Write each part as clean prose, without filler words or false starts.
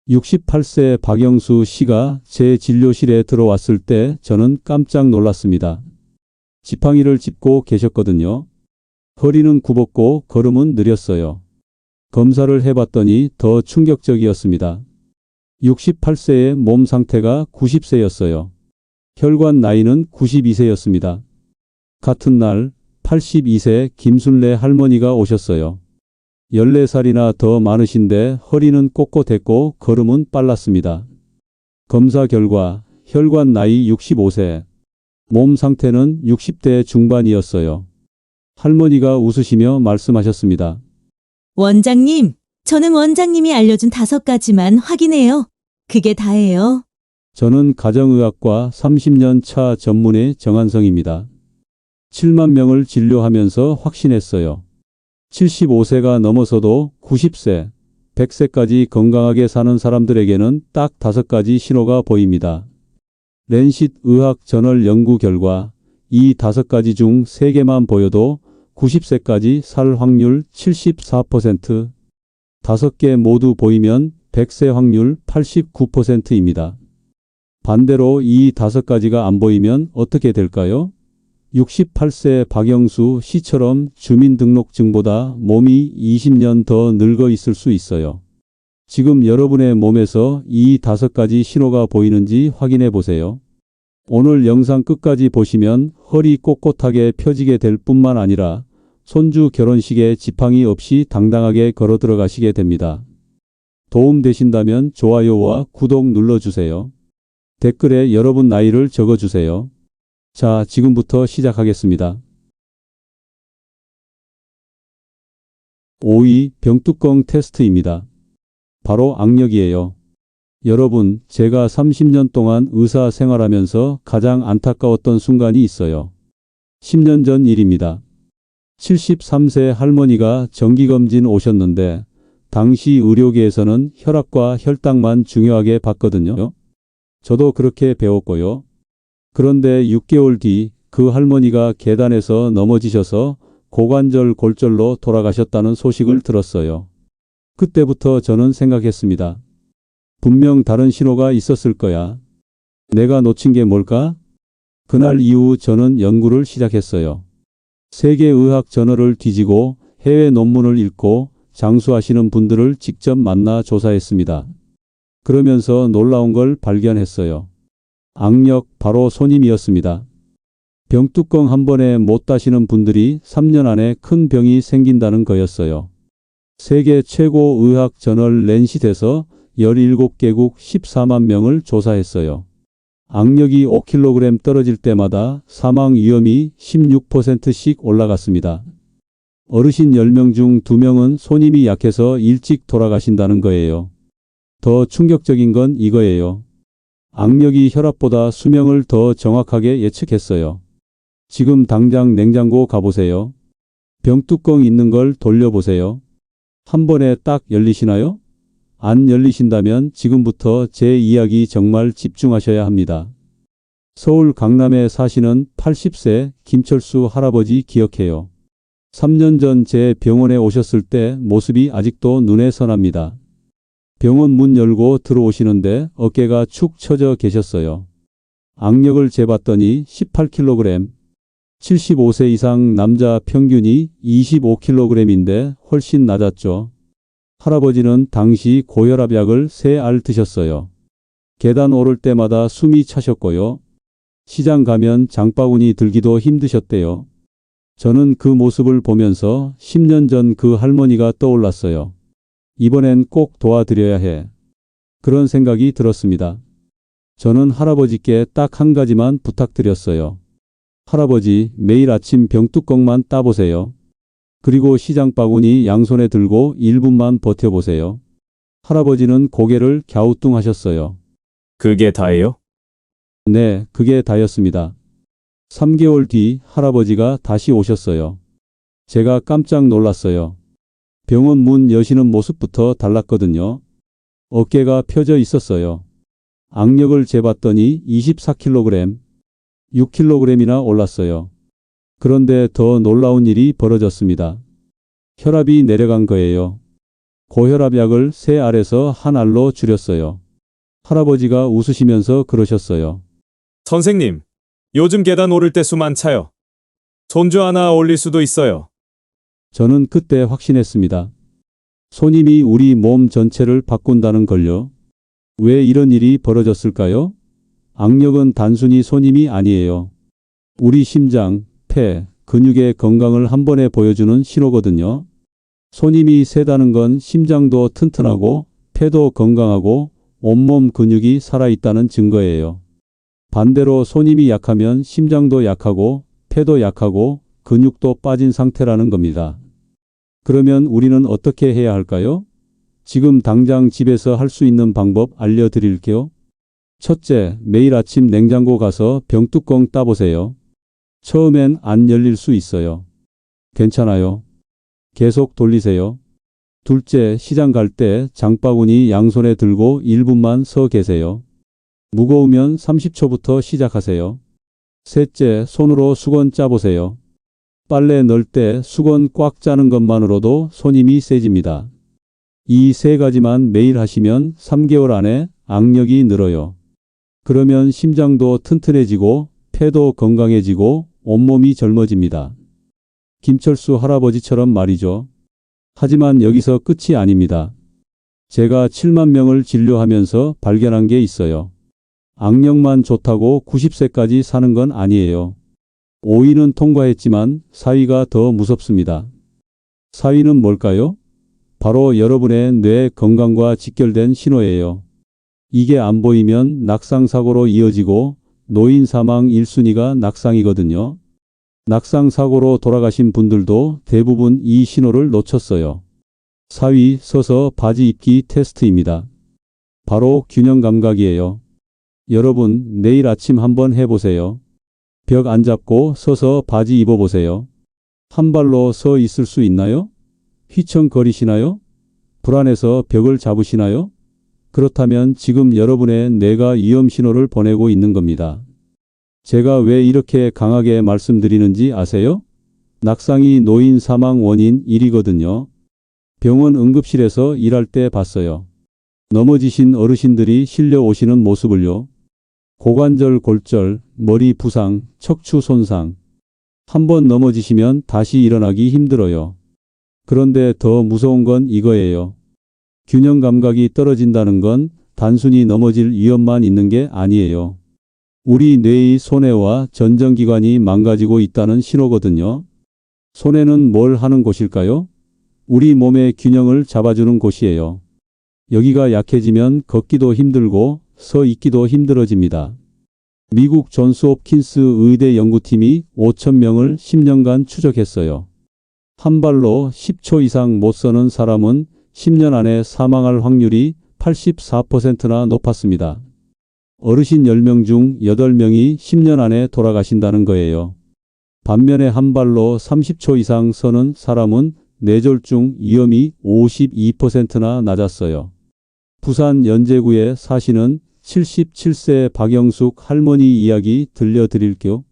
68세 박영수 씨가 제 진료실에 들어왔을 때 저는 깜짝 놀랐습니다. 지팡이를 짚고 계셨거든요. 허리는 굽었고 걸음은 느렸어요. 검사를 해봤더니 더 충격적이었습니다. 68세의 몸 상태가 90세였어요. 혈관 나이는 92세였습니다. 같은 날 82세 김순례 할머니가 오셨어요. 14살이나 더 많으신데 허리는 꼿꼿했고 걸음은 빨랐습니다. 검사 결과 혈관 나이 65세, 몸 상태는 60대 중반이었어요. 할머니가 웃으시며 말씀하셨습니다. 원장님, 저는 원장님이 알려준 5가지만 확인해요. 그게 다예요. 저는 가정의학과 30년 차 전문의 정한성입니다. 7만 명을 진료하면서 확신했어요. 75세가 넘어서도 90세, 100세까지 건강하게 사는 사람들에게는 딱 5가지 신호가 보입니다. 랜싯 의학 저널 연구 결과 이 5가지 중 3개만 보여도 90세까지 살 확률 74%, 5개 모두 보이면 100세 확률 89%입니다. 반대로 이 5가지가 안 보이면 어떻게 될까요? 68세 박영수 씨처럼 주민등록증보다 몸이 20년 더 늙어 있을 수 있어요. 지금 여러분의 몸에서 이 5가지 신호가 보이는지 확인해 보세요. 오늘 영상 끝까지 보시면 허리 꼿꼿하게 펴지게 될 뿐만 아니라 손주 결혼식에 지팡이 없이 당당하게 걸어 들어가시게 됩니다. 도움 되신다면 좋아요와 구독 눌러주세요. 댓글에 여러분 나이를 적어주세요. 자, 지금부터 시작하겠습니다. 5위 병뚜껑 테스트입니다. 바로 악력이에요. 여러분, 제가 30년 동안 의사 생활하면서 가장 안타까웠던 순간이 있어요. 10년 전 일입니다. 73세 할머니가 정기검진 오셨는데 당시 의료계에서는 혈압과 혈당만 중요하게 봤거든요. 저도 그렇게 배웠고요. 그런데 6개월 뒤 그 할머니가 계단에서 넘어지셔서 고관절 골절로 돌아가셨다는 소식을 들었어요. 그때부터 저는 생각했습니다. 분명 다른 신호가 있었을 거야. 내가 놓친 게 뭘까? 그날 이후 저는 연구를 시작했어요. 세계의학 저널을 뒤지고 해외 논문을 읽고 장수하시는 분들을 직접 만나 조사했습니다. 그러면서 놀라운 걸 발견했어요. 악력 바로 손님이었습니다. 병뚜껑 한 번에 못 다시는 분들이 3년 안에 큰 병이 생긴다는 거였어요. 세계 최고 의학 저널 랜싯에서 17개국 14만 명을 조사했어요. 악력이 5kg 떨어질 때마다 사망 위험이 16%씩 올라갔습니다. 어르신 10명 중 2명은 손님이 약해서 일찍 돌아가신다는 거예요. 더 충격적인 건 이거예요. 악력이 혈압보다 수명을 더 정확하게 예측했어요. 지금 당장 냉장고 가보세요. 병뚜껑 있는 걸 돌려보세요. 한 번에 딱 열리시나요? 안 열리신다면 지금부터 제 이야기 정말 집중하셔야 합니다. 서울 강남에 사시는 80세 김철수 할아버지 기억해요. 3년 전 제 병원에 오셨을 때 모습이 아직도 눈에 선합니다. 병원 문 열고 들어오시는데 어깨가 축 처져 계셨어요. 악력을 재봤더니 18kg, 75세 이상 남자 평균이 25kg인데 훨씬 낮았죠. 할아버지는 당시 고혈압약을 3알 드셨어요. 계단 오를 때마다 숨이 차셨고요. 시장 가면 장바구니 들기도 힘드셨대요. 저는 그 모습을 보면서 10년 전 그 할머니가 떠올랐어요. 이번엔 꼭 도와드려야 해. 그런 생각이 들었습니다. 저는 할아버지께 딱 한 가지만 부탁드렸어요. 할아버지, 매일 아침 병뚜껑만 따보세요. 그리고 시장 바구니 양손에 들고 1분만 버텨보세요. 할아버지는 고개를 갸우뚱하셨어요. 그게 다예요? 네, 그게 다였습니다. 3개월 뒤 할아버지가 다시 오셨어요. 제가 깜짝 놀랐어요. 병원 문 여시는 모습부터 달랐거든요. 어깨가 펴져 있었어요. 악력을 재봤더니 24kg, 6kg이나 올랐어요. 그런데 더 놀라운 일이 벌어졌습니다. 혈압이 내려간 거예요. 고혈압약을 3알에서 1알로 줄였어요. 할아버지가 웃으시면서 그러셨어요. 선생님, 요즘 계단 오를 때 숨 안 차요. 손주 하나 올릴 수도 있어요. 저는 그때 확신했습니다. 손님이 우리 몸 전체를 바꾼다는 걸요. 왜 이런 일이 벌어졌을까요? 악력은 단순히 손님이 아니에요. 우리 심장, 폐, 근육의 건강을 한 번에 보여주는 신호거든요. 손님이 세다는 건 심장도 튼튼하고 폐도 건강하고 온몸 근육이 살아있다는 증거예요. 반대로 손님이 약하면 심장도 약하고 폐도 약하고 근육도 빠진 상태라는 겁니다. 그러면 우리는 어떻게 해야 할까요? 지금 당장 집에서 할 수 있는 방법 알려드릴게요. 첫째, 매일 아침 냉장고 가서 병뚜껑 따보세요. 처음엔 안 열릴 수 있어요. 괜찮아요. 계속 돌리세요. 둘째, 시장 갈 때 장바구니 양손에 들고 1분만 서 계세요. 무거우면 30초부터 시작하세요. 셋째, 손으로 수건 짜보세요. 빨래 넣을 때 수건 꽉 짜는 것만으로도 손님이 세집니다. 이 3가지만 매일 하시면 3개월 안에 악력이 늘어요. 그러면 심장도 튼튼해지고 폐도 건강해지고 온몸이 젊어집니다. 김철수 할아버지처럼 말이죠. 하지만 여기서 끝이 아닙니다. 제가 7만 명을 진료하면서 발견한 게 있어요. 악력만 좋다고 90세까지 사는 건 아니에요. 5위는 통과했지만 4위가 더 무섭습니다. 4위는 뭘까요? 바로 여러분의 뇌 건강과 직결된 신호예요. 이게 안 보이면 낙상사고로 이어지고 노인 사망 1순위가 낙상이거든요. 낙상사고로 돌아가신 분들도 대부분 이 신호를 놓쳤어요. 4위, 서서 바지 입기 테스트입니다. 바로 균형 감각이에요. 여러분, 내일 아침 한번 해보세요. 벽 안 잡고 서서 바지 입어보세요. 한 발로 서 있을 수 있나요? 휘청거리시나요? 불안해서 벽을 잡으시나요? 그렇다면 지금 여러분의 뇌가 위험 신호를 보내고 있는 겁니다. 제가 왜 이렇게 강하게 말씀드리는지 아세요? 낙상이 노인 사망 원인 1위거든요. 병원 응급실에서 일할 때 봤어요. 넘어지신 어르신들이 실려 오시는 모습을요. 고관절 골절, 머리 부상, 척추 손상. 한번 넘어지시면 다시 일어나기 힘들어요. 그런데 더 무서운 건 이거예요. 균형 감각이 떨어진다는 건 단순히 넘어질 위험만 있는 게 아니에요. 우리 뇌의 손해와 전정기관이 망가지고 있다는 신호거든요. 손해는 뭘 하는 곳일까요? 우리 몸의 균형을 잡아주는 곳이에요. 여기가 약해지면 걷기도 힘들고 서 있기도 힘들어집니다. 미국 존스 홉킨스 의대 연구팀이 5,000명을 10년간 추적했어요. 한 발로 10초 이상 못 서는 사람은 10년 안에 사망할 확률이 84%나 높았습니다. 어르신 10명 중 8명이 10년 안에 돌아가신다는 거예요. 반면에 한 발로 30초 이상 서는 사람은 뇌졸중 위험이 52%나 낮았어요. 부산 연제구에 사시는 77세 박영숙 할머니 이야기 들려드릴게요.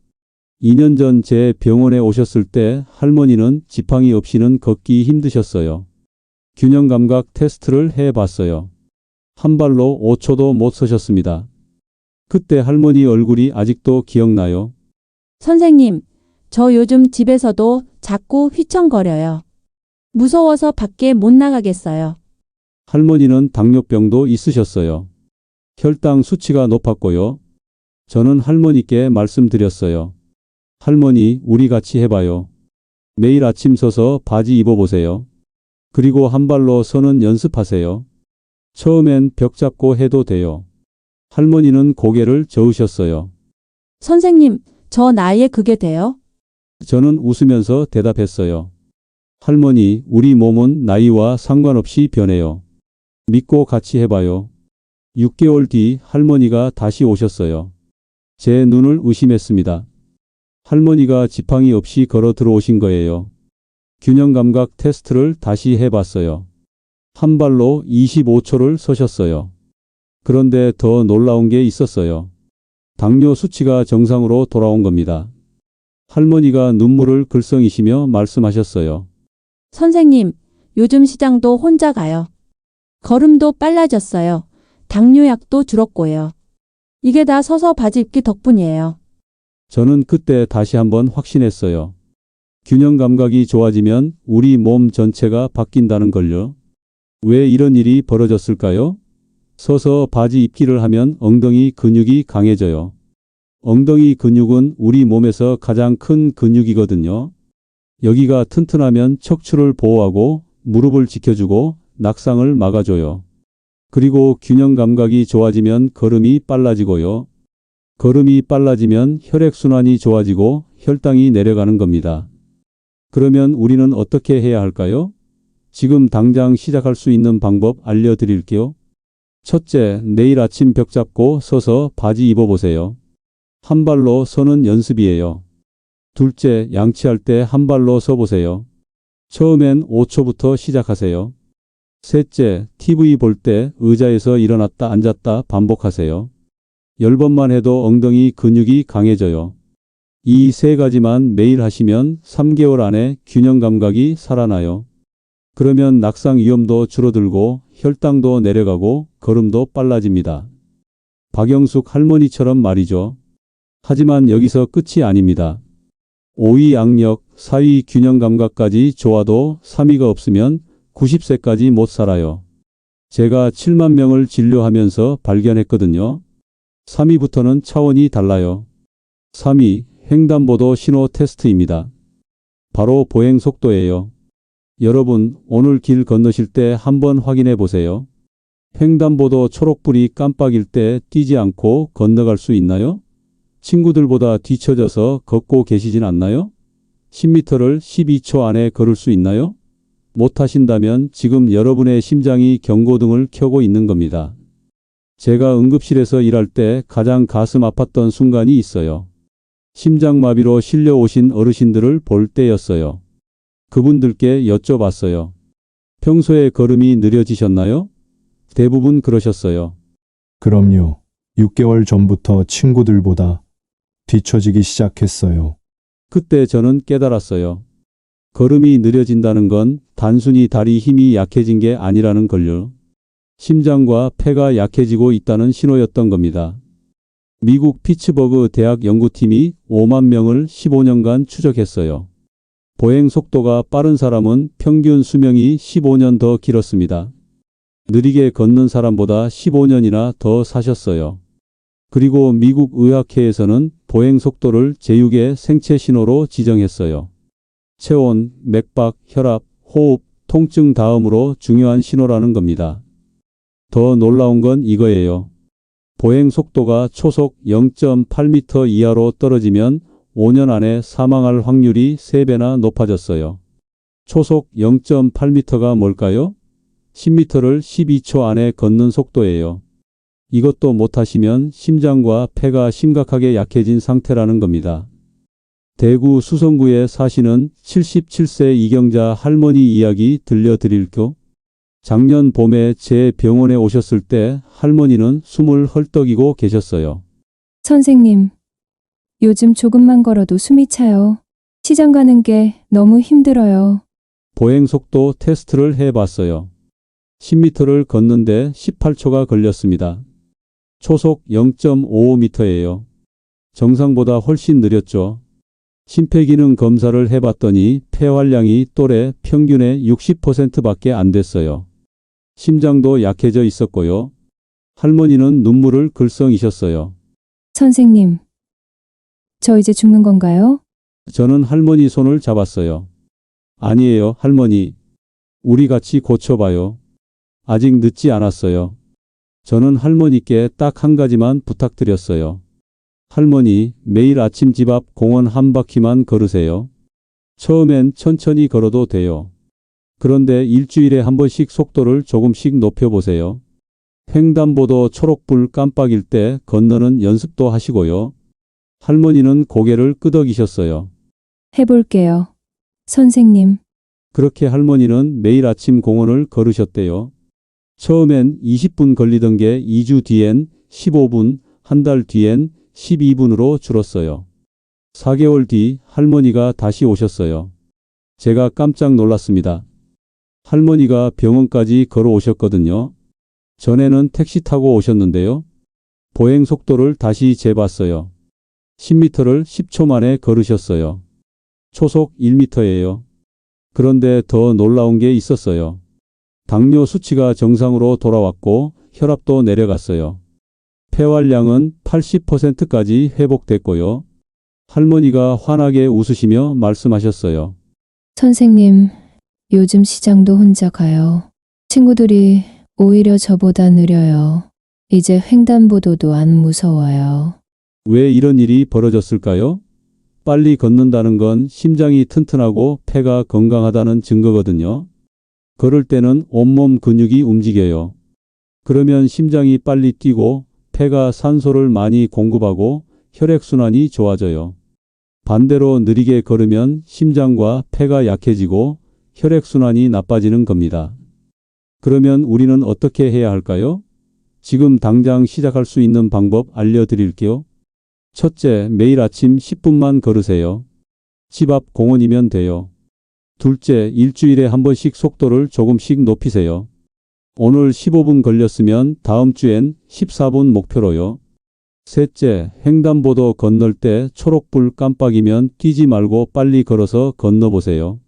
2년 전 제 병원에 오셨을 때 할머니는 지팡이 없이는 걷기 힘드셨어요. 균형 감각 테스트를 해봤어요. 한 발로 5초도 못 서셨습니다. 그때 할머니 얼굴이 아직도 기억나요. 선생님, 저 요즘 집에서도 자꾸 휘청거려요. 무서워서 밖에 못 나가겠어요. 할머니는 당뇨병도 있으셨어요. 혈당 수치가 높았고요. 저는 할머니께 말씀드렸어요. 할머니, 우리 같이 해봐요. 매일 아침 서서 바지 입어보세요. 그리고 한 발로 서는 연습하세요. 처음엔 벽 잡고 해도 돼요. 할머니는 고개를 저으셨어요. 선생님, 저 나이에 그게 돼요? 저는 웃으면서 대답했어요. 할머니, 우리 몸은 나이와 상관없이 변해요. 믿고 같이 해봐요. 6개월 뒤 할머니가 다시 오셨어요. 제 눈을 의심했습니다. 할머니가 지팡이 없이 걸어 들어오신 거예요. 균형 감각 테스트를 다시 해봤어요. 한 발로 25초를 서셨어요. 그런데 더 놀라운 게 있었어요. 당뇨 수치가 정상으로 돌아온 겁니다. 할머니가 눈물을 글썽이시며 말씀하셨어요. 선생님, 요즘 시장도 혼자 가요. 걸음도 빨라졌어요. 당뇨약도 줄었고요. 이게 다 서서 바지 입기 덕분이에요. 저는 그때 다시 한번 확신했어요. 균형 감각이 좋아지면 우리 몸 전체가 바뀐다는 걸요. 왜 이런 일이 벌어졌을까요? 서서 바지 입기를 하면 엉덩이 근육이 강해져요. 엉덩이 근육은 우리 몸에서 가장 큰 근육이거든요. 여기가 튼튼하면 척추를 보호하고 무릎을 지켜주고 낙상을 막아줘요. 그리고 균형 감각이 좋아지면 걸음이 빨라지고요. 걸음이 빨라지면 혈액순환이 좋아지고 혈당이 내려가는 겁니다. 그러면 우리는 어떻게 해야 할까요? 지금 당장 시작할 수 있는 방법 알려드릴게요. 첫째, 내일 아침 벽 잡고 서서 바지 입어보세요. 한 발로 서는 연습이에요. 둘째, 양치할 때 한 발로 서보세요. 처음엔 5초부터 시작하세요. 셋째, TV 볼 때 의자에서 일어났다 앉았다 반복하세요. 10번만 해도 엉덩이 근육이 강해져요. 이 세 가지만 매일 하시면 3개월 안에 균형 감각이 살아나요. 그러면 낙상 위험도 줄어들고 혈당도 내려가고 걸음도 빨라집니다. 박영숙 할머니처럼 말이죠. 하지만 여기서 끝이 아닙니다. 5위 악력, 4위 균형 감각까지 좋아도 3위가 없으면 90세까지 못 살아요. 제가 7만 명을 진료하면서 발견했거든요. 3위부터는 차원이 달라요. 3위, 횡단보도 신호 테스트입니다. 바로 보행 속도예요. 여러분, 오늘 길 건너실 때 한번 확인해 보세요. 횡단보도 초록불이 깜빡일 때 뛰지 않고 건너갈 수 있나요? 친구들보다 뒤처져서 걷고 계시진 않나요? 10m를 12초 안에 걸을 수 있나요? 못하신다면 지금 여러분의 심장이 경고등을 켜고 있는 겁니다. 제가 응급실에서 일할 때 가장 가슴 아팠던 순간이 있어요. 심장마비로 실려오신 어르신들을 볼 때였어요. 그분들께 여쭤봤어요. 평소에 걸음이 느려지셨나요? 대부분 그러셨어요. 그럼요. 6개월 전부터 친구들보다 뒤처지기 시작했어요. 그때 저는 깨달았어요. 걸음이 느려진다는 건 단순히 다리 힘이 약해진 게 아니라는 걸요. 심장과 폐가 약해지고 있다는 신호였던 겁니다. 미국 피츠버그 대학 연구팀이 5만 명을 15년간 추적했어요. 보행 속도가 빠른 사람은 평균 수명이 15년 더 길었습니다. 느리게 걷는 사람보다 15년이나 더 사셨어요. 그리고 미국 의학회에서는 보행 속도를 제6의 생체 신호로 지정했어요. 체온, 맥박, 혈압, 호흡, 통증 다음으로 중요한 신호라는 겁니다. 더 놀라운 건 이거예요. 보행 속도가 초속 0.8m 이하로 떨어지면 5년 안에 사망할 확률이 3배나 높아졌어요. 초속 0.8m가 뭘까요? 10m를 12초 안에 걷는 속도예요. 이것도 못하시면 심장과 폐가 심각하게 약해진 상태라는 겁니다. 대구 수성구에 사시는 77세 이경자 할머니 이야기 들려드릴게요. 작년 봄에 제 병원에 오셨을 때 할머니는 숨을 헐떡이고 계셨어요. 선생님, 요즘 조금만 걸어도 숨이 차요. 시장 가는 게 너무 힘들어요. 보행 속도 테스트를 해봤어요. 10m를 걷는데 18초가 걸렸습니다. 초속 0.55m예요. 정상보다 훨씬 느렸죠. 심폐기능 검사를 해봤더니 폐활량이 또래 평균의 60%밖에 안 됐어요. 심장도 약해져 있었고요. 할머니는 눈물을 글썽이셨어요. 선생님, 저 이제 죽는 건가요? 저는 할머니 손을 잡았어요. 아니에요, 할머니. 우리 같이 고쳐봐요. 아직 늦지 않았어요. 저는 할머니께 딱 한 가지만 부탁드렸어요. 할머니, 매일 아침 집 앞 공원 한 바퀴만 걸으세요. 처음엔 천천히 걸어도 돼요. 그런데 일주일에 한 번씩 속도를 조금씩 높여보세요. 횡단보도 초록불 깜빡일 때 건너는 연습도 하시고요. 할머니는 고개를 끄덕이셨어요. 해볼게요. 선생님, 그렇게 할머니는 매일 아침 공원을 걸으셨대요. 처음엔 20분 걸리던 게 2주 뒤엔 15분, 한 달 뒤엔 12분으로 줄었어요. 4개월 뒤 할머니가 다시 오셨어요. 제가 깜짝 놀랐습니다. 할머니가 병원까지 걸어오셨거든요. 전에는 택시 타고 오셨는데요. 보행 속도를 다시 재봤어요. 10m를 10초 만에 걸으셨어요. 초속 1m예요. 그런데 더 놀라운 게 있었어요. 당뇨 수치가 정상으로 돌아왔고 혈압도 내려갔어요. 폐활량은 80%까지 회복됐고요. 할머니가 환하게 웃으시며 말씀하셨어요. 선생님, 요즘 시장도 혼자 가요. 친구들이 오히려 저보다 느려요. 이제 횡단보도도 안 무서워요. 왜 이런 일이 벌어졌을까요? 빨리 걷는다는 건 심장이 튼튼하고 폐가 건강하다는 증거거든요. 걸을 때는 온몸 근육이 움직여요. 그러면 심장이 빨리 뛰고 폐가 산소를 많이 공급하고 혈액순환이 좋아져요. 반대로 느리게 걸으면 심장과 폐가 약해지고 혈액순환이 나빠지는 겁니다. 그러면 우리는 어떻게 해야 할까요? 지금 당장 시작할 수 있는 방법 알려드릴게요. 첫째, 매일 아침 10분만 걸으세요. 집 앞 공원이면 돼요. 둘째, 일주일에 한 번씩 속도를 조금씩 높이세요. 오늘 15분 걸렸으면 다음 주엔 14분 목표로요. 셋째, 횡단보도 건널 때 초록불 깜빡이면 뛰지 말고 빨리 걸어서 건너보세요.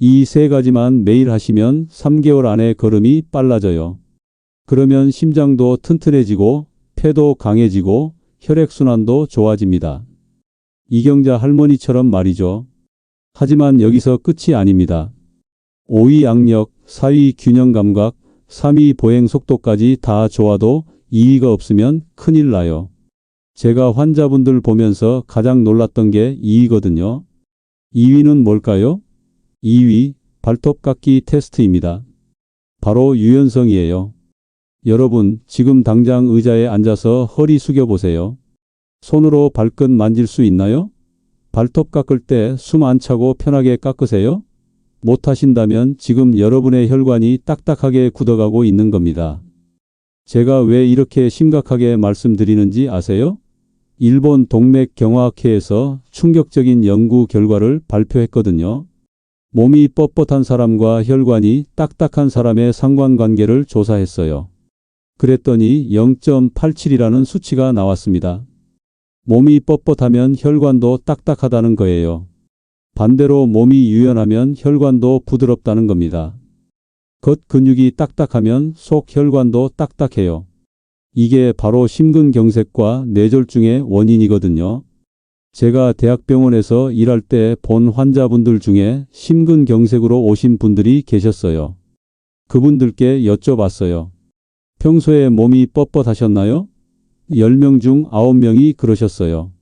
이 세 가지만 매일 하시면 3개월 안에 걸음이 빨라져요. 그러면 심장도 튼튼해지고 폐도 강해지고 혈액순환도 좋아집니다. 이경자 할머니처럼 말이죠. 하지만 여기서 끝이 아닙니다. 5위 악력, 4위 균형 감각, 3위 보행 속도까지 다 좋아도 2위가 없으면 큰일 나요. 제가 환자분들 보면서 가장 놀랐던 게 2위거든요. 2위는 뭘까요? 2위, 발톱 깎기 테스트입니다. 바로 유연성이에요. 여러분, 지금 당장 의자에 앉아서 허리 숙여 보세요. 손으로 발끝 만질 수 있나요? 발톱 깎을 때 숨 안 차고 편하게 깎으세요? 못하신다면 지금 여러분의 혈관이 딱딱하게 굳어가고 있는 겁니다. 제가 왜 이렇게 심각하게 말씀드리는지 아세요? 일본 동맥경화학회에서 충격적인 연구 결과를 발표했거든요. 몸이 뻣뻣한 사람과 혈관이 딱딱한 사람의 상관관계를 조사했어요. 그랬더니 0.87이라는 수치가 나왔습니다. 몸이 뻣뻣하면 혈관도 딱딱하다는 거예요. 반대로 몸이 유연하면 혈관도 부드럽다는 겁니다. 겉 근육이 딱딱하면 속 혈관도 딱딱해요. 이게 바로 심근경색과 뇌졸중의 원인이거든요. 제가 대학병원에서 일할 때 본 환자분들 중에 심근경색으로 오신 분들이 계셨어요. 그분들께 여쭤봤어요. 평소에 몸이 뻣뻣하셨나요? 10명 중 9명이 그러셨어요.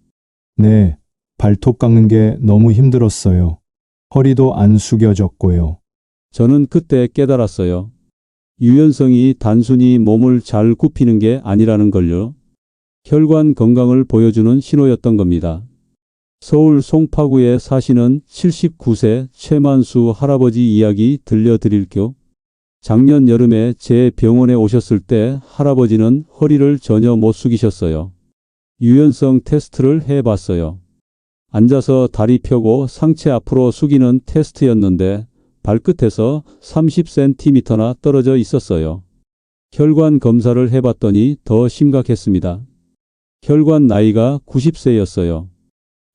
네, 발톱 깎는 게 너무 힘들었어요. 허리도 안 숙여졌고요. 저는 그때 깨달았어요. 유연성이 단순히 몸을 잘 굽히는 게 아니라는 걸요. 혈관 건강을 보여주는 신호였던 겁니다. 서울 송파구에 사시는 79세 최만수 할아버지 이야기 들려드릴게요. 작년 여름에 제 병원에 오셨을 때 할아버지는 허리를 전혀 못 숙이셨어요. 유연성 테스트를 해봤어요. 앉아서 다리 펴고 상체 앞으로 숙이는 테스트였는데 발끝에서 30cm나 떨어져 있었어요. 혈관 검사를 해봤더니 더 심각했습니다. 혈관 나이가 90세였어요.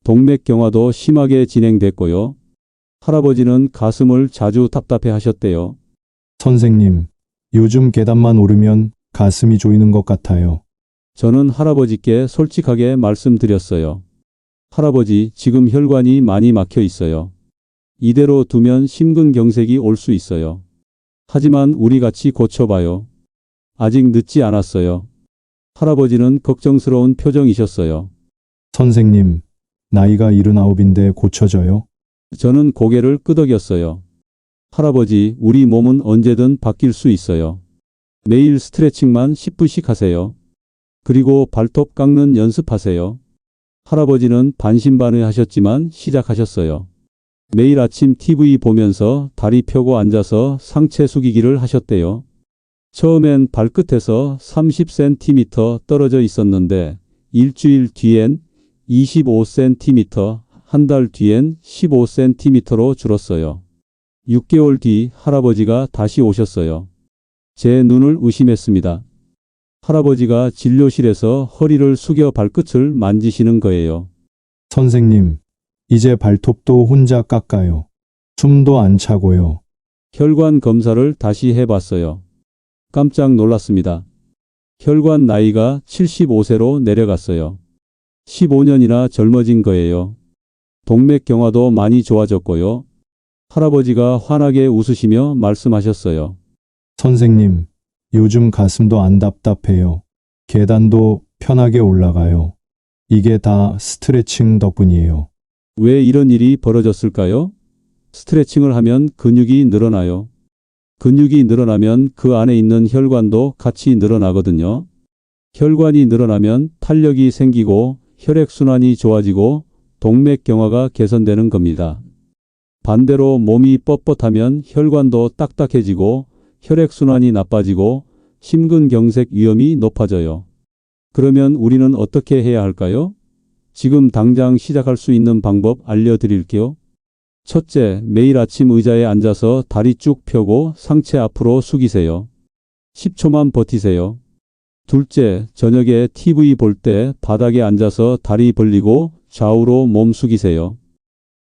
동맥경화도 심하게 진행됐고요. 할아버지는 가슴을 자주 답답해 하셨대요. 선생님, 요즘 계단만 오르면 가슴이 조이는 것 같아요. 저는 할아버지께 솔직하게 말씀드렸어요. 할아버지, 지금 혈관이 많이 막혀 있어요. 이대로 두면 심근경색이 올 수 있어요. 하지만 우리 같이 고쳐봐요. 아직 늦지 않았어요. 할아버지는 걱정스러운 표정이셨어요. 선생님, 나이가 79인데 고쳐져요? 저는 고개를 끄덕였어요. 할아버지, 우리 몸은 언제든 바뀔 수 있어요. 매일 스트레칭만 10분씩 하세요. 그리고 발톱 깎는 연습하세요. 할아버지는 반신반의 하셨지만 시작하셨어요. 매일 아침 TV 보면서 다리 펴고 앉아서 상체 숙이기를 하셨대요. 처음엔 발끝에서 30cm 떨어져 있었는데 일주일 뒤엔 25cm, 한 달 뒤엔 15cm로 줄었어요. 6개월 뒤 할아버지가 다시 오셨어요. 제 눈을 의심했습니다. 할아버지가 진료실에서 허리를 숙여 발끝을 만지시는 거예요. 선생님, 이제 발톱도 혼자 깎아요. 숨도 안 차고요. 혈관 검사를 다시 해봤어요. 깜짝 놀랐습니다. 혈관 나이가 75세로 내려갔어요. 15년이나 젊어진 거예요. 동맥경화도 많이 좋아졌고요. 할아버지가 환하게 웃으시며 말씀하셨어요. 선생님, 요즘 가슴도 안 답답해요. 계단도 편하게 올라가요. 이게 다 스트레칭 덕분이에요. 왜 이런 일이 벌어졌을까요? 스트레칭을 하면 근육이 늘어나요. 근육이 늘어나면 그 안에 있는 혈관도 같이 늘어나거든요. 혈관이 늘어나면 탄력이 생기고 혈액순환이 좋아지고 동맥경화가 개선되는 겁니다. 반대로 몸이 뻣뻣하면 혈관도 딱딱해지고 혈액순환이 나빠지고 심근경색 위험이 높아져요. 그러면 우리는 어떻게 해야 할까요? 지금 당장 시작할 수 있는 방법 알려드릴게요. 첫째, 매일 아침 의자에 앉아서 다리 쭉 펴고 상체 앞으로 숙이세요. 10초만 버티세요. 둘째, 저녁에 TV 볼 때 바닥에 앉아서 다리 벌리고 좌우로 몸 숙이세요.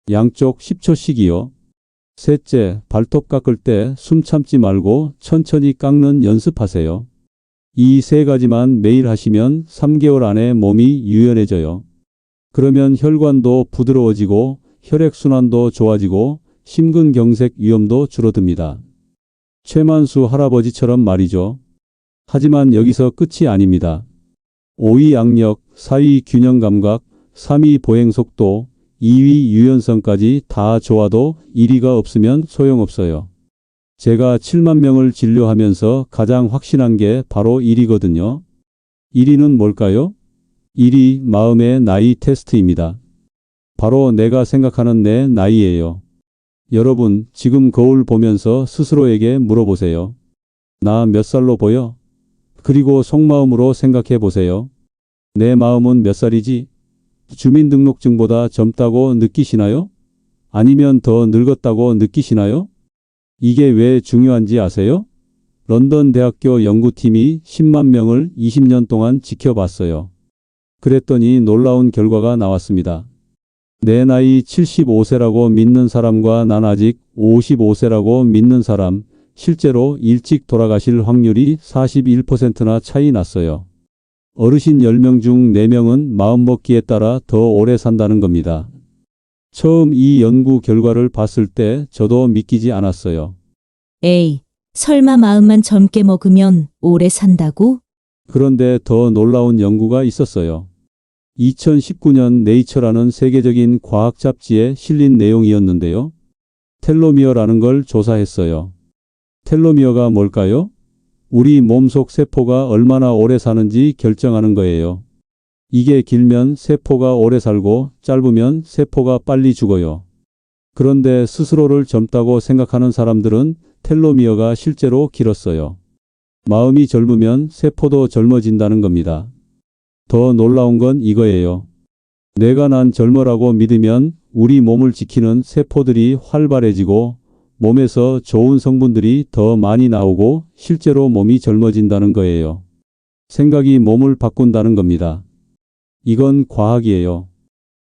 양쪽 10초씩이요. 셋째, 발톱 깎을 때 숨 참지 말고 천천히 깎는 연습하세요. 이 세 가지만 매일 하시면 3개월 안에 몸이 유연해져요. 그러면 혈관도 부드러워지고 혈액순환도 좋아지고 심근경색 위험도 줄어듭니다. 최만수 할아버지처럼 말이죠. 하지만 여기서 끝이 아닙니다. 5위 악력, 4위 균형 감각, 3위 보행 속도, 2위 유연성까지 다 좋아도 1위가 없으면 소용없어요. 제가 7만 명을 진료하면서 가장 확신한 게 바로 1위거든요. 1위는 뭘까요? 1위 마음의 나이 테스트입니다. 바로 내가 생각하는 내 나이예요. 여러분, 지금 거울 보면서 스스로에게 물어보세요. 나 몇 살로 보여? 그리고 속마음으로 생각해 보세요. 내 마음은 몇 살이지? 주민등록증보다 젊다고 느끼시나요? 아니면 더 늙었다고 느끼시나요? 이게 왜 중요한지 아세요? 런던 대학교 연구팀이 10만 명을 20년 동안 지켜봤어요. 그랬더니 놀라운 결과가 나왔습니다. 내 나이 75세라고 믿는 사람과 난 아직 55세라고 믿는 사람, 실제로 일찍 돌아가실 확률이 41%나 차이 났어요. 어르신 10명 중 4명은 마음먹기에 따라 더 오래 산다는 겁니다. 처음 이 연구 결과를 봤을 때 저도 믿기지 않았어요. 에이, 설마 마음만 젊게 먹으면 오래 산다고? 그런데 더 놀라운 연구가 있었어요. 2019년 네이처라는 세계적인 과학 잡지에 실린 내용이었는데요. 텔로미어라는 걸 조사했어요. 텔로미어가 뭘까요? 우리 몸속 세포가 얼마나 오래 사는지 결정하는 거예요. 이게 길면 세포가 오래 살고 짧으면 세포가 빨리 죽어요. 그런데 스스로를 젊다고 생각하는 사람들은 텔로미어가 실제로 길었어요. 마음이 젊으면 세포도 젊어진다는 겁니다. 더 놀라운 건 이거예요. 내가 난 젊어라고 믿으면 우리 몸을 지키는 세포들이 활발해지고 몸에서 좋은 성분들이 더 많이 나오고 실제로 몸이 젊어진다는 거예요. 생각이 몸을 바꾼다는 겁니다. 이건 과학이에요.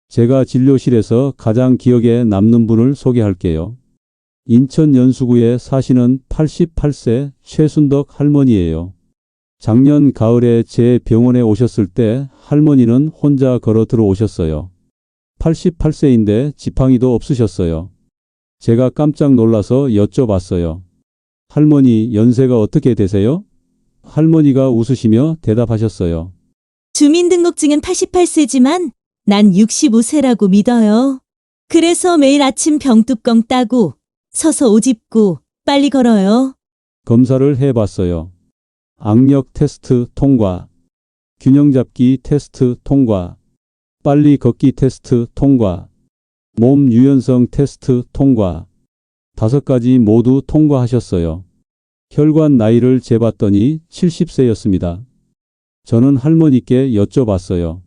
제가 진료실에서 가장 기억에 남는 분을 소개할게요. 인천 연수구에 사시는 88세 최순덕 할머니예요. 작년 가을에 제 병원에 오셨을 때 할머니는 혼자 걸어 들어오셨어요. 88세인데 지팡이도 없으셨어요. 제가 깜짝 놀라서 여쭤봤어요. 할머니, 연세가 어떻게 되세요? 할머니가 웃으시며 대답하셨어요. 주민등록증은 88세지만 난 65세라고 믿어요. 그래서 매일 아침 병뚜껑 따고 서서 옷 입고 빨리 걸어요. 검사를 해봤어요. 악력 테스트 통과, 균형 잡기 테스트 통과, 빨리 걷기 테스트 통과, 몸 유연성 테스트 통과. 5가지 모두 통과하셨어요. 혈관 나이를 재봤더니 70세였습니다. 저는 할머니께 여쭤봤어요.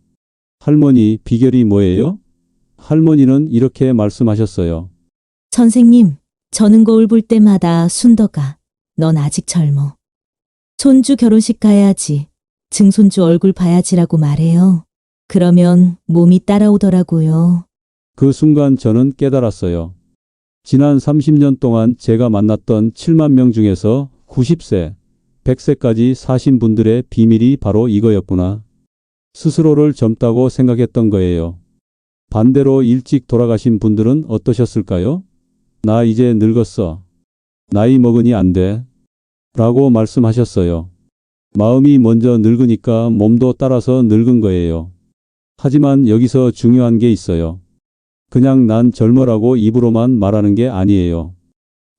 할머니, 비결이 뭐예요? 할머니는 이렇게 말씀하셨어요. 선생님, 저는 거울 볼 때마다 순덕아, 넌 아직 젊어. 손주 결혼식 가야지. 증손주 얼굴 봐야지라고 말해요. 그러면 몸이 따라오더라고요. 그 순간 저는 깨달았어요. 지난 30년 동안 제가 만났던 7만 명 중에서 90세, 100세까지 사신 분들의 비밀이 바로 이거였구나. 스스로를 젊다고 생각했던 거예요. 반대로 일찍 돌아가신 분들은 어떠셨을까요? 나 이제 늙었어. 나이 먹으니 안 돼. 라고 말씀하셨어요. 마음이 먼저 늙으니까 몸도 따라서 늙은 거예요. 하지만 여기서 중요한 게 있어요. 그냥 난 젊어라고 입으로만 말하는 게 아니에요.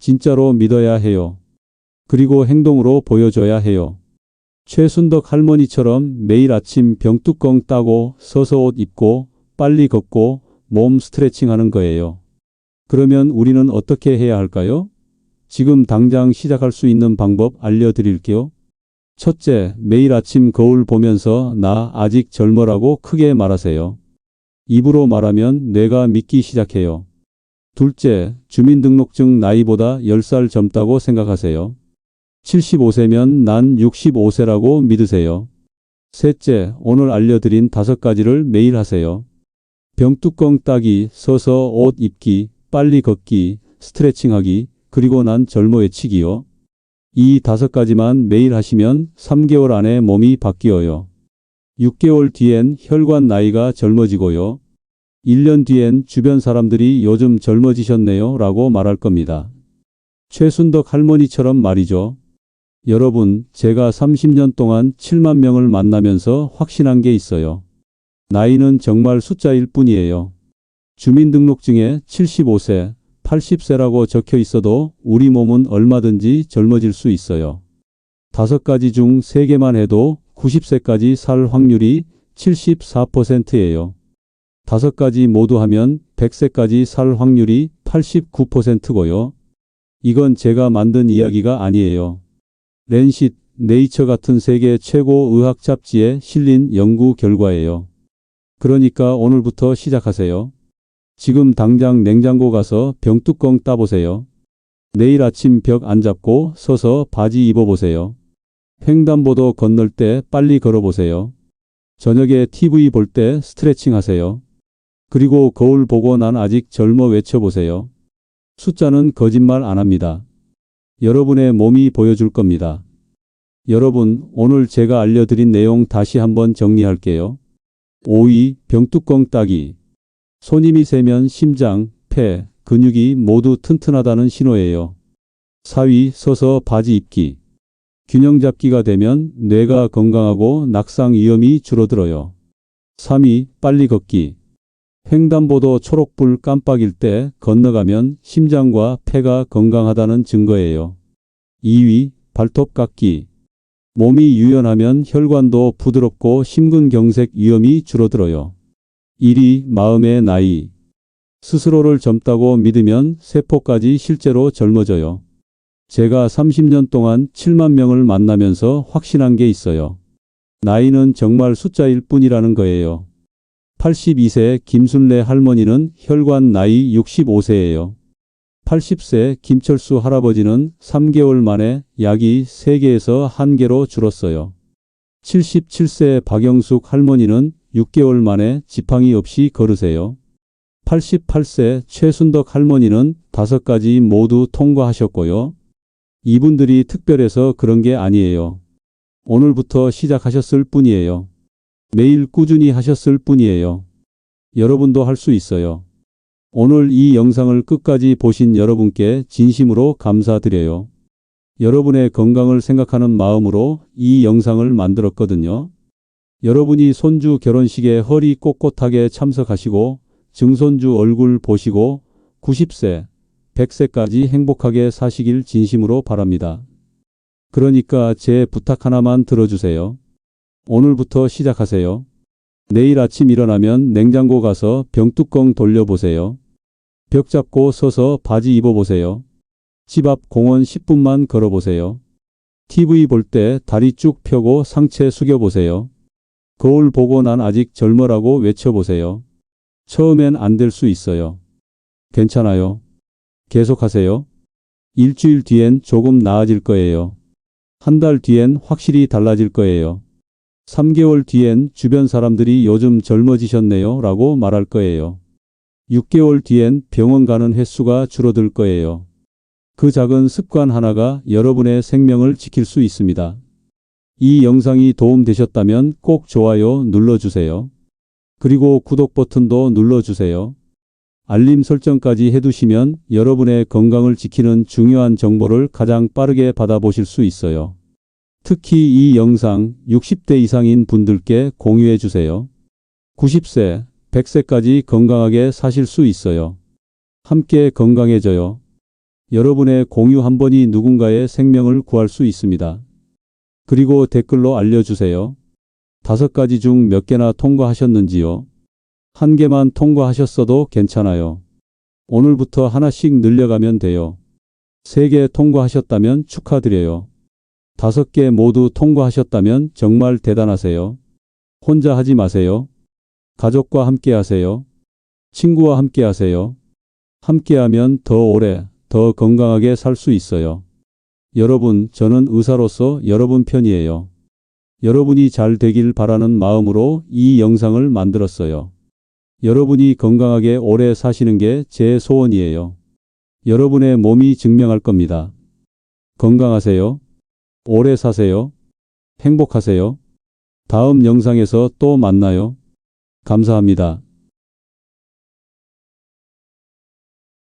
진짜로 믿어야 해요. 그리고 행동으로 보여줘야 해요. 최순덕 할머니처럼 매일 아침 병뚜껑 따고 서서 옷 입고 빨리 걷고 몸 스트레칭 하는 거예요. 그러면 우리는 어떻게 해야 할까요? 지금 당장 시작할 수 있는 방법 알려드릴게요. 첫째, 매일 아침 거울 보면서 나 아직 젊어라고 크게 말하세요. 입으로 말하면 뇌가 믿기 시작해요. 둘째, 주민등록증 나이보다 10살 젊다고 생각하세요. 75세면 난 65세라고 믿으세요. 셋째, 오늘 알려드린 5가지를 매일 하세요. 병뚜껑 따기, 서서 옷 입기, 빨리 걷기, 스트레칭하기, 그리고 난 젊어 외치기요. 이 5가지만 매일 하시면 3개월 안에 몸이 바뀌어요. 6개월 뒤엔 혈관 나이가 젊어지고요. 1년 뒤엔 주변 사람들이 요즘 젊어지셨네요 라고 말할 겁니다. 최순덕 할머니처럼 말이죠. 여러분, 제가 30년 동안 7만 명을 만나면서 확신한 게 있어요. 나이는 정말 숫자일 뿐이에요. 주민등록증에 75세, 80세라고 적혀 있어도 우리 몸은 얼마든지 젊어질 수 있어요. 5가지 중 3개만 해도 90세까지 살 확률이 74%예요. 5가지 모두 하면 100세까지 살 확률이 89%고요. 이건 제가 만든 이야기가 아니에요. 랜싯, 네이처 같은 세계 최고 의학 잡지에 실린 연구 결과예요. 그러니까 오늘부터 시작하세요. 지금 당장 냉장고 가서 병뚜껑 따보세요. 내일 아침 벽 안 잡고 서서 바지 입어보세요. 횡단보도 건널 때 빨리 걸어보세요. 저녁에 TV 볼 때 스트레칭 하세요. 그리고 거울 보고 난 아직 젊어 외쳐보세요. 숫자는 거짓말 안 합니다. 여러분의 몸이 보여줄 겁니다. 여러분, 오늘 제가 알려드린 내용 다시 한번 정리할게요. 5위, 병뚜껑 따기. 손님이 세면 심장, 폐, 근육이 모두 튼튼하다는 신호예요. 4위, 서서 바지 입기. 균형 잡기가 되면 뇌가 건강하고 낙상 위험이 줄어들어요. 3위, 빨리 걷기. 횡단보도 초록불 깜빡일 때 건너가면 심장과 폐가 건강하다는 증거예요. 2위, 발톱 깎기. 몸이 유연하면 혈관도 부드럽고 심근경색 위험이 줄어들어요. 1위, 마음의 나이. 스스로를 젊다고 믿으면 세포까지 실제로 젊어져요. 제가 30년 동안 7만 명을 만나면서 확신한 게 있어요. 나이는 정말 숫자일 뿐이라는 거예요. 82세 김순례 할머니는 혈관 나이 65세예요. 80세 김철수 할아버지는 3개월 만에 약이 3개에서 1개로 줄었어요. 77세 박영숙 할머니는 6개월 만에 지팡이 없이 걸으세요. 88세 최순덕 할머니는 5가지 모두 통과하셨고요. 이분들이 특별해서 그런 게 아니에요. 오늘부터 시작하셨을 뿐이에요. 매일 꾸준히 하셨을 뿐이에요. 여러분도 할 수 있어요. 오늘 이 영상을 끝까지 보신 여러분께 진심으로 감사드려요. 여러분의 건강을 생각하는 마음으로 이 영상을 만들었거든요. 여러분이 손주 결혼식에 허리 꼿꼿하게 참석하시고 증손주 얼굴 보시고 90세, 100세까지 행복하게 사시길 진심으로 바랍니다. 그러니까 제 부탁 하나만 들어주세요. 오늘부터 시작하세요. 내일 아침 일어나면 냉장고 가서 병뚜껑 돌려보세요. 벽 잡고 서서 바지 입어보세요. 집 앞 공원 10분만 걸어보세요. TV 볼 때 다리 쭉 펴고 상체 숙여보세요. 거울 보고 난 아직 젊어라고 외쳐보세요. 처음엔 안 될 수 있어요. 괜찮아요. 계속하세요. 일주일 뒤엔 조금 나아질 거예요. 한 달 뒤엔 확실히 달라질 거예요. 3개월 뒤엔 주변 사람들이 요즘 젊어지셨네요 라고 말할 거예요. 6개월 뒤엔 병원 가는 횟수가 줄어들 거예요. 그 작은 습관 하나가 여러분의 생명을 지킬 수 있습니다. 이 영상이 도움되셨다면 꼭 좋아요 눌러주세요. 그리고 구독 버튼도 눌러주세요. 알림 설정까지 해두시면 여러분의 건강을 지키는 중요한 정보를 가장 빠르게 받아보실 수 있어요. 특히 이 영상 60대 이상인 분들께 공유해 주세요. 90세, 100세까지 건강하게 사실 수 있어요. 함께 건강해져요. 여러분의 공유 한 번이 누군가의 생명을 구할 수 있습니다. 그리고 댓글로 알려주세요. 5가지 중 몇 개나 통과하셨는지요? 1개만 통과하셨어도 괜찮아요. 오늘부터 하나씩 늘려가면 돼요. 3개 통과하셨다면 축하드려요. 5개 모두 통과하셨다면 정말 대단하세요. 혼자 하지 마세요. 가족과 함께 하세요. 친구와 함께 하세요. 함께하면 더 오래, 더 건강하게 살 수 있어요. 여러분, 저는 의사로서 여러분 편이에요. 여러분이 잘 되길 바라는 마음으로 이 영상을 만들었어요. 여러분이 건강하게 오래 사시는 게 제 소원이에요. 여러분의 몸이 증명할 겁니다. 건강하세요. 오래 사세요. 행복하세요. 다음 영상에서 또 만나요. 감사합니다.